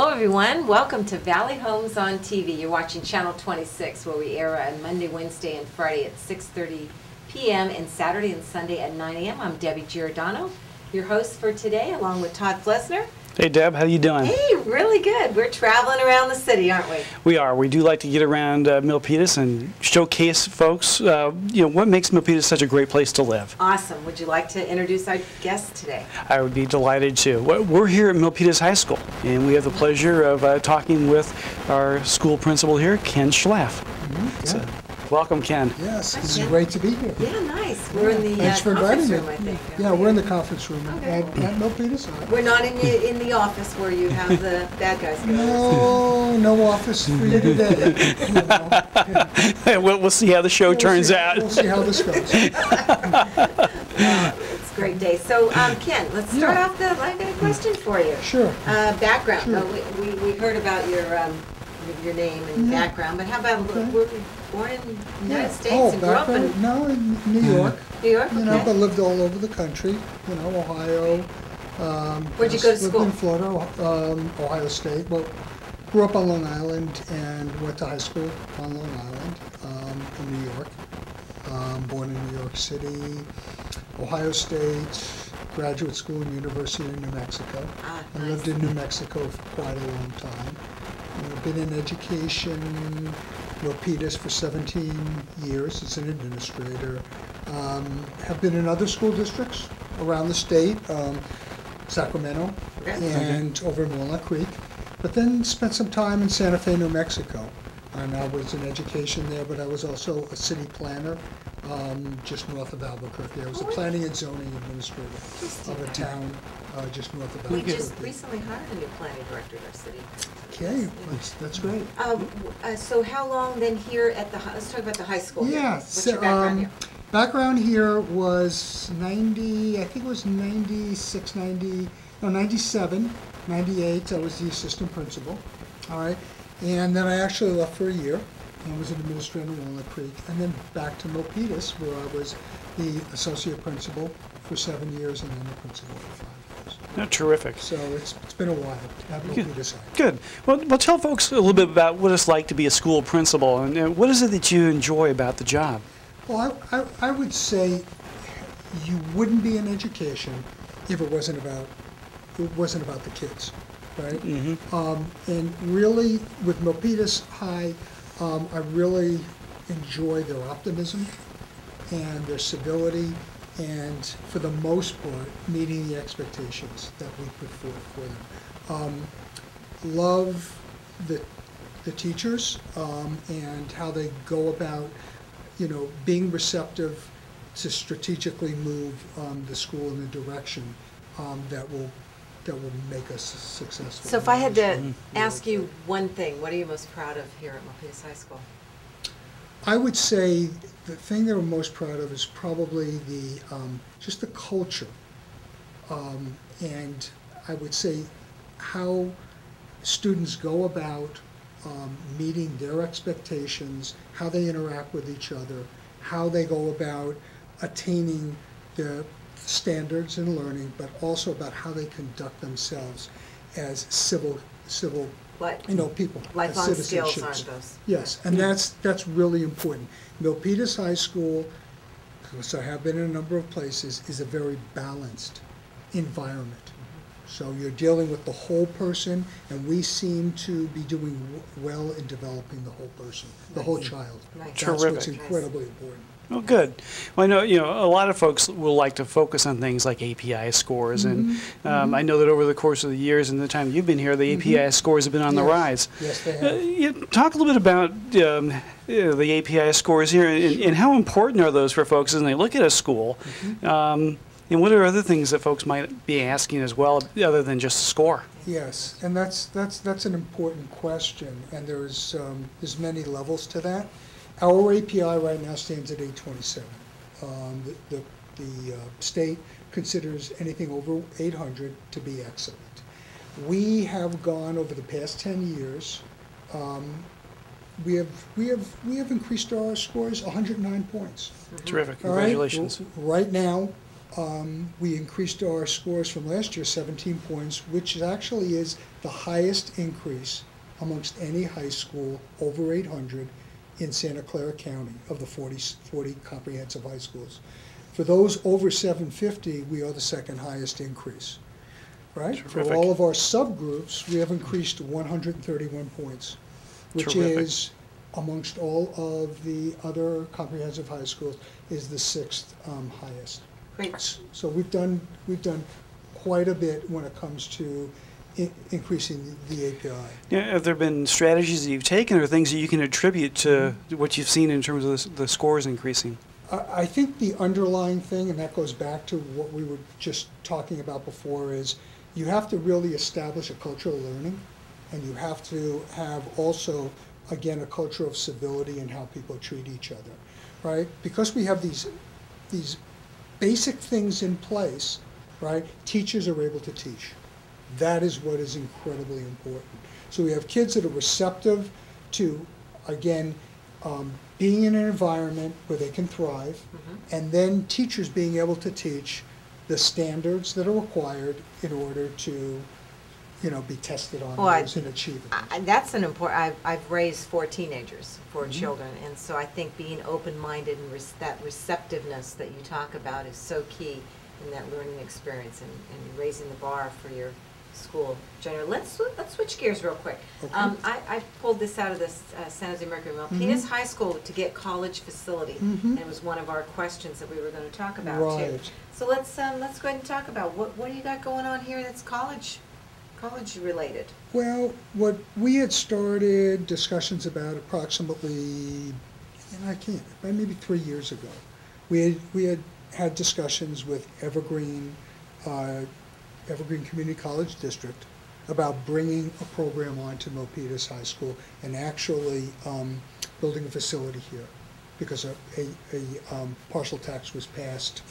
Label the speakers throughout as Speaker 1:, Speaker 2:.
Speaker 1: Hello everyone, welcome to Valley Homes on TV. You're watching Channel 26 where we air on Monday, Wednesday, and Friday at 6:30 p.m. and Saturday and Sunday at 9 a.m. I'm Debbie Giordano, your host for today, along with Todd Flesner.
Speaker 2: Hey Deb, how you doing?
Speaker 1: Hey, really good. We're traveling around the city, aren't we?
Speaker 2: We are. We do like to get around Milpitas and showcase folks, what makes Milpitas such a great place to live.
Speaker 1: Awesome. Would you like to introduce our guest today?
Speaker 2: I would be delighted to. We're here at Milpitas High School, and we have the pleasure of talking with our school principal here, Ken Schlaff.
Speaker 3: Mm-hmm.
Speaker 2: So, welcome, Ken.
Speaker 3: Yes, this is great to be here.
Speaker 1: Yeah, nice. We're in the
Speaker 3: Thanks for
Speaker 1: conference
Speaker 3: inviting
Speaker 1: room,
Speaker 3: me.
Speaker 1: I think.
Speaker 3: Yeah, we're in the conference room
Speaker 1: Okay.
Speaker 3: at Milpitas.
Speaker 1: We're not in the office where you have the bad guys go.
Speaker 3: No office for you today.
Speaker 2: We'll see how the show turns out.
Speaker 3: We'll see how this goes.
Speaker 1: It's a great day. So, Ken, let's start off. I got a question for you.
Speaker 3: Sure.
Speaker 1: Background.
Speaker 3: Sure.
Speaker 1: We heard about your name and background, but how about were you born in the United States and grew up in
Speaker 3: No, in New York.
Speaker 1: New York?
Speaker 3: You know, but lived all over the country. You know, Ohio.
Speaker 1: Where'd you go to school?
Speaker 3: Lived in Florida, Ohio State. Well, grew up on Long Island and went to high school on Long Island in New York. Born in New York City, Ohio State, graduate school and University of New Mexico.
Speaker 1: Nice.
Speaker 3: I lived in New Mexico for quite a long time. Been in education, Milpitas for 17 years as an administrator. Have been in other school districts around the state, Sacramento and over in Walnut Creek. But then spent some time in Santa Fe, New Mexico. And I was in education there, but I was also a city planner just north of Albuquerque. I was a planning and zoning administrator of a town just north of Albuquerque.
Speaker 1: We just recently hired a new planning director in our city.
Speaker 3: Okay, that's great.
Speaker 1: So how long then here at the let's talk about the high school.
Speaker 3: Yeah,
Speaker 1: What's your background here?
Speaker 3: Background here was 90, I think it was 96, 97, 98. I was the assistant principal. All right. And then I actually left for a year and was an administrator in Walnut Creek, and then back to Milpitas, where I was the associate principal for 7 years and then the principal for 5 years.
Speaker 2: Oh, terrific.
Speaker 3: So it's been a while at Milpitas.
Speaker 2: Good. Well, tell folks a little bit about what it's like to be a school principal, and what is it that you enjoy about the job?
Speaker 3: Well, I would say you wouldn't be in education if it wasn't about the kids, right? Mm-hmm. And really, with Milpitas High, I really enjoy their optimism and their civility, and for the most part, meeting the expectations that we put forth for them. Love the teachers and how they go about, being receptive to strategically move the school in a direction that will make us successful.
Speaker 1: So if I had to ask you one thing, what are you most proud of here at Milpitas High School?
Speaker 3: I would say the thing that I'm most proud of is probably just the culture, and I would say how students go about meeting their expectations, how they interact with each other, how they go about attaining the standards in learning, but also about how they conduct themselves as civil people.
Speaker 1: Lifelong skills, aren't those?
Speaker 3: Yes, and that's really important. Milpitas High School, because I have been in a number of places, is a very balanced environment. So you're dealing with the whole person, and we seem to be doing well in developing the whole person, the whole child.
Speaker 1: Nice.
Speaker 3: That's what's incredibly important.
Speaker 2: Oh, good. Well, I know a lot of folks will like to focus on things like API scores, and I know that over the course of the years and the time you've been here, the API scores have been on the rise.
Speaker 3: Yes, they have.
Speaker 2: Talk a little bit about the API scores here, and how important are those for folks as they look at a school, and what are other things that folks might be asking as well, other than just a score?
Speaker 3: Yes, and that's an important question, and there's many levels to that. Our API right now stands at 827. The state considers anything over 800 to be excellent. We have gone over the past 10 years. We have increased our scores 109 points.
Speaker 2: Terrific! Congratulations.
Speaker 3: Right now, we increased our scores from last year 17 points, which actually is the highest increase amongst any high school over 800 in Santa Clara County of the 40 comprehensive high schools. For those over 750, we are the second highest increase, right?
Speaker 2: Terrific.
Speaker 3: For all of our subgroups, we have increased 131 points, which
Speaker 2: Terrific.
Speaker 3: is, amongst all of the other comprehensive high schools, is the sixth highest.
Speaker 1: Great.
Speaker 3: So we've done quite a bit when it comes to increasing the API.
Speaker 2: Yeah, have there been strategies that you've taken or things that you can attribute to what you've seen in terms of the scores increasing?
Speaker 3: I think the underlying thing, and that goes back to what we were just talking about before, is you have to really establish a culture of learning, and you have to have also, again, a culture of civility and how people treat each other, right? Because we have these basic things in place, right? Teachers are able to teach. That is what is incredibly important. So we have kids that are receptive to, again, being in an environment where they can thrive, and then teachers being able to teach the standards that are required in order to, be tested on those and achieve it.
Speaker 1: That's an important, I've raised 4 teenagers, 4 children, and so I think being open-minded and that receptiveness that you talk about is so key in that learning experience and raising the bar for your school. General, let's switch gears real quick.
Speaker 3: Okay.
Speaker 1: I pulled this out of the San Jose Mercury. Milpitas High School to get college facility, and it was one of our questions that we were going to talk about too.
Speaker 3: Right.
Speaker 1: So let's go ahead and talk about what do you got going on here that's college related.
Speaker 3: Well, what we had started discussions about approximately, maybe 3 years ago. We had discussions with Evergreen Community College District about bringing a program on to Milpitas High School and actually building a facility here, because a partial tax was passed,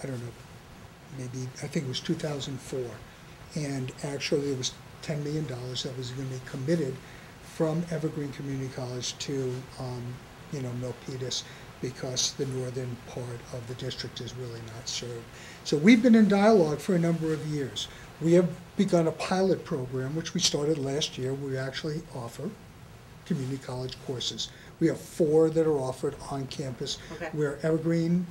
Speaker 3: I don't know, I think it was 2004. And actually, there was $10 million that was going to be committed from Evergreen Community College to, Milpitas, because the northern part of the district is really not served. So we've been in dialogue for a number of years. We have begun a pilot program, which we started last year. We actually offer community college courses. We have 4 that are offered on campus, where Evergreen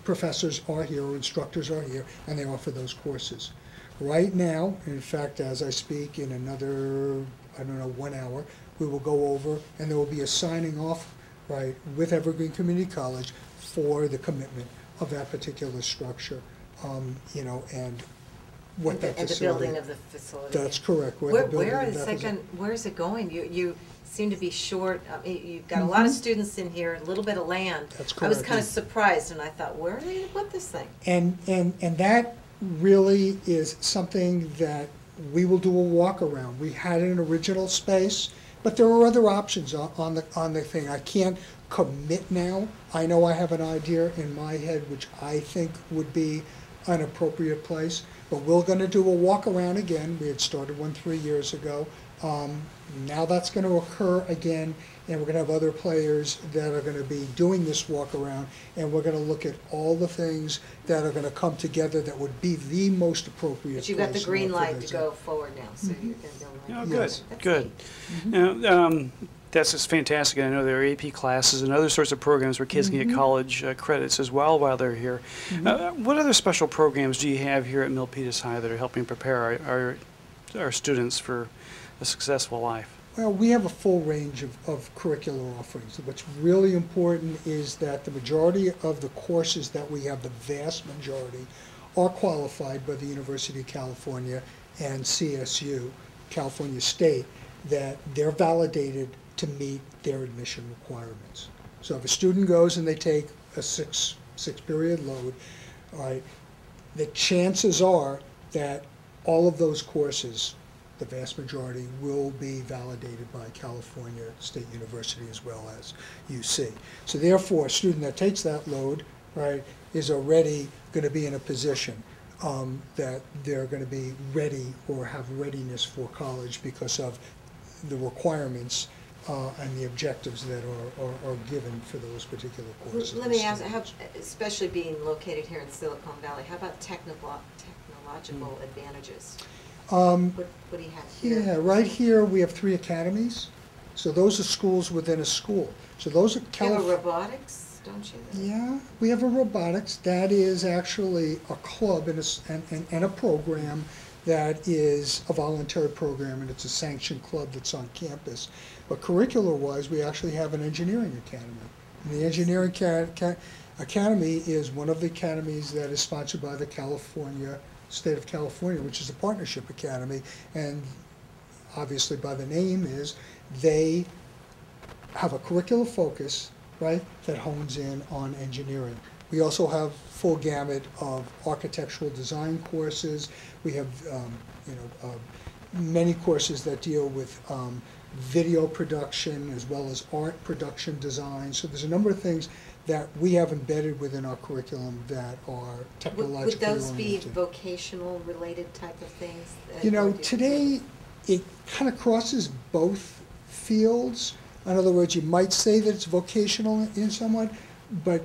Speaker 3: professors are here, or instructors are here, and they offer those courses. Right now, in fact, as I speak, in another, 1 hour, we will go over, and there will be a signing off, right, with Evergreen Community College for the commitment of that particular structure, and what that facility. And the
Speaker 1: building of the facility.
Speaker 3: That's correct.
Speaker 1: Where is it going? You seem to be short. You've got a lot of students in here, a little bit of land.
Speaker 3: That's correct.
Speaker 1: I was kind of surprised, and I thought, where are they going to put this thing?
Speaker 3: And that really is something that we will do a walk around. We had an original space, but there are other options on the thing. I can't commit now. I know I have an idea in my head which I think would be an appropriate place, but we're going to do a walk around again. We had started one 3 years ago. Now that's going to occur again, and we're going to have other players that are going to be doing this walk around, and we're going to look at all the things that are going to come together that would be the most appropriate.
Speaker 1: But you've got the green light to go forward now, so you're going to go
Speaker 2: Oh,
Speaker 3: Yes.
Speaker 2: good. Now, that's just fantastic. I know there are AP classes and other sorts of programs where kids can get college credits as well while they're here. What other special programs do you have here at Milpitas High that are helping prepare our students for a successful life?
Speaker 3: Well, we have a full range of curricular offerings. What's really important is that the majority of the courses that we have, the vast majority, are qualified by the University of California and CSU, California State, that they're validated to meet their admission requirements. So if a student goes and they take a six-period load, all right, the chances are that all of those courses, the vast majority, will be validated by California State University as well as UC. So therefore, a student that takes that load, right, is already going to be in a position that they're going to be ready or have readiness for college because of the requirements and the objectives that are given for those particular courses.
Speaker 1: Let me ask, especially being located here in Silicon Valley, how about technological advantages? What do you have here?
Speaker 3: Yeah, right here we have 3 academies. So those are schools within a school. So those are
Speaker 1: You have a robotics, don't you?
Speaker 3: Yeah, we have a robotics. That is actually a club and a program that is a voluntary program, and it's a sanctioned club that's on campus. But curricular-wise, we actually have an engineering academy. And the engineering academy is one of the academies that is sponsored by the state of California, which is a partnership academy. And obviously by the name is, they have a curricular focus, right, that hones in on engineering. We also have full gamut of architectural design courses. We have many courses that deal with video production as well as art production design. So there's a number of things that we have embedded within our curriculum that are technologically
Speaker 1: Would those
Speaker 3: oriented.
Speaker 1: be vocational related type of things?
Speaker 3: Today it kind of crosses both fields. In other words, you might say that it's vocational in somewhat, but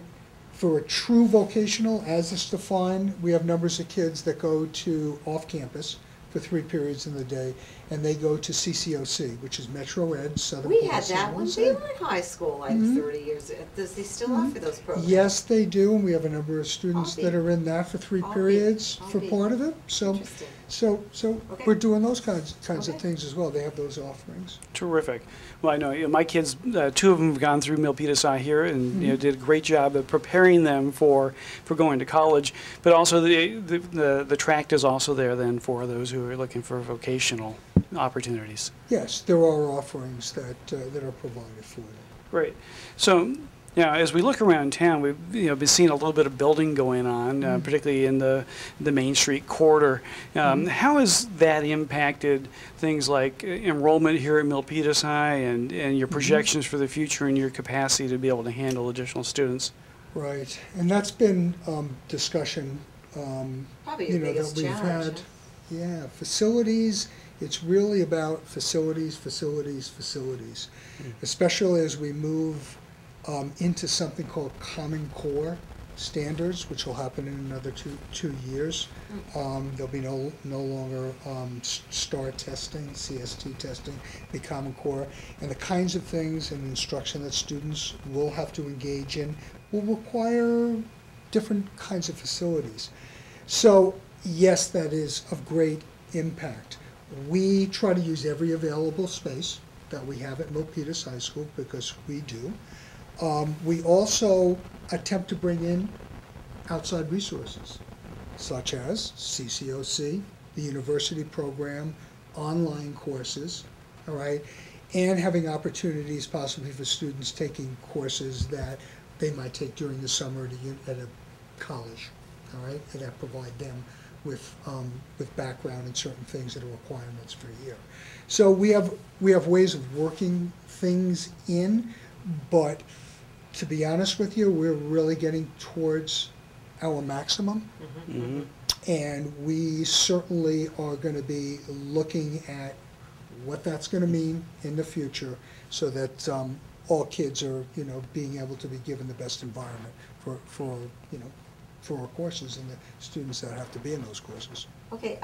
Speaker 3: for a true vocational, as it's defined, we have numbers of kids that go to off-campus for 3 periods in the day, and they go to CCOC, which is Metro Ed, Southern
Speaker 1: We had
Speaker 3: Policy
Speaker 1: that when we were in high school, like 30 years ago. Does they still offer those programs?
Speaker 3: Yes, they do, and we have a number of students that are in that for 3 periods for part of it.
Speaker 1: Interesting.
Speaker 3: So
Speaker 1: Okay.
Speaker 3: we're doing those kinds
Speaker 1: Okay.
Speaker 3: of things as well. They have those offerings.
Speaker 2: Terrific. Well, I know my kids, 2 of them have gone through Milpitas High here, and did a great job of preparing them for going to college. But also the tract is also there then for those who are looking for vocational opportunities.
Speaker 3: Yes, there are offerings that are provided for them.
Speaker 2: Great. So, as we look around town, we've been seeing a little bit of building going on, particularly in the Main Street corridor. How has that impacted things like enrollment here at Milpitas High and your projections for the future and your capacity to be able to handle additional students?
Speaker 3: Right, and that's been discussion.
Speaker 1: Probably your biggest
Speaker 3: that we've
Speaker 1: challenge.
Speaker 3: had. Yeah, facilities. It's really about facilities, especially as we move into something called Common Core standards, which will happen in another two years. There'll be no longer STAR testing, CST testing, the Common Core, and the kinds of things and instruction that students will have to engage in will require different kinds of facilities. So yes, that is of great impact. We try to use every available space that we have at Milpitas High School, because we do. We also attempt to bring in outside resources, such as CCOC, the university program, online courses, all right, and having opportunities possibly for students taking courses that they might take during the summer at a college, all right, and that provide them with background in certain things that are requirements for a year. So we have ways of working things in, but to be honest with you, we're really getting towards our maximum. And we certainly are going to be looking at what that's going to mean in the future, so that all kids are, being able to be given the best environment for our courses and the students that have to be in those courses.
Speaker 1: Okay,